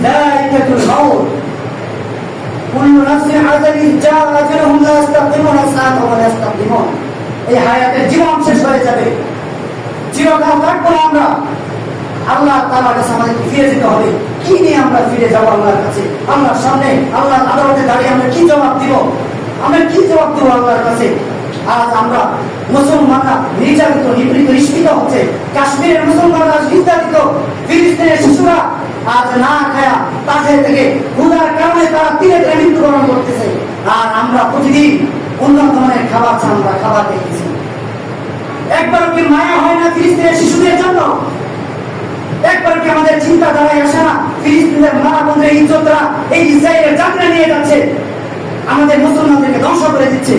যায়িকাতুল মাউত কুল্লু নাফসিন আযালিন জাআতুহুম লা ইস্তাকিমুনা সাআতা ওয়া লা ইস্তাকিমুন। এই হায়াতের জীবন শেষ হয়ে যাবে, চিরকাল থাকবো না আমরা। আল্লাহ তাআলার কাছে আমাদেরকে ফিরে যেতে হবে। কি নিয়ে আমরা ফিরে যাবো আল্লাহর কাছে? আল্লাহর সামনে আল্লাহর আদালতে দাঁড়িয়ে আমরা কি জবাব দিব? আমরা কি জবাব দেবো আল্লাহর কাছে? আজ আমরা মুসলমানরা নির্যাতিত, নিপীড়িত, নিষ্পিত হচ্ছে। কাশ্মীরের মুসলমানরা নির্যাতিত, ফিলিস্তিনের শিশুরা আজ না খায়া পাশে থেকে ক্ষুধার কারণে তারা তীরে তীরে মৃত্যুবরণ করতেছে। আর আমরা প্রতিদিন উন্নত মানের খাবার আমরা খাবার দেখতেছি। একবার কি মায়া হয় না ফিলিস্তিনের শিশুদের জন্য? একবার কি আমাদের চিন্তা ধারায় আসে না ফিলিস্তিনের মা বোনদের ইজ্জতরা এই ইসরায়েলের যাত্রা নিয়ে যাচ্ছে, আমাদের মুসলমানদেরকে ধ্বংস করে দিচ্ছে?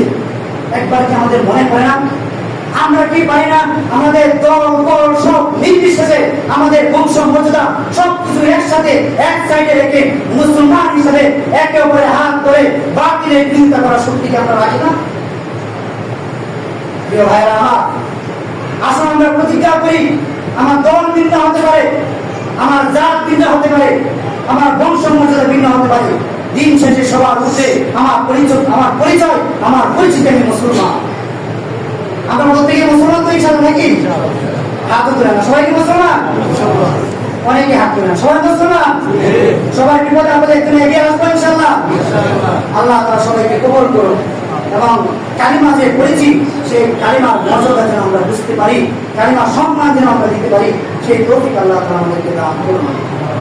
একবার কি আমাদের মনে পড়ে না? আমরা কি পাই না আমাদের দল বল সব নির্বিশেষে আমাদের বংশ মর্যাদা সবকিছু একসাথে এক সাইডে রেখে মুসলমান হিসেবে একে অপরের হাত ধরে বাতিলের বিরোধিতা করার শক্তিকে আমরা রাখি না? প্রিয় ভাইরা আমার, আসুন আমরা প্রতিজ্ঞা করি, আমার দল ভিন্ন হতে পারে, আমার জাত ভিন্ন হতে পারে, আমার বংশ মর্যাদা ভিন্ন হতে পারে, দিন শেষে সবার উঠে আমার পরিচয় আমার পরিচিতি আমি মুসলমান। আমরা প্রত্যেকে মুসলমান তো ইনশাআল্লাহ নাকি? হাত তুলে না সবাই কি মুসলমান? অনেকে হাত তুলে না সবাই মুসলমান। সবাই বিপদে আপদে একটু এগিয়ে আসবো ইনশাআল্লাহ। আল্লাহ তাআলা সবাইকে কবুল করুন এবং কালিমা যে পড়েছি সেই কালিমার মর্যাদা যেন আমরা বুঝতে পারি, কালিমার সম্মান যেন আমরা দিতে পারি, সেই তৌফিক আল্লাহ তাআলা আমাদেরকে দান করুন।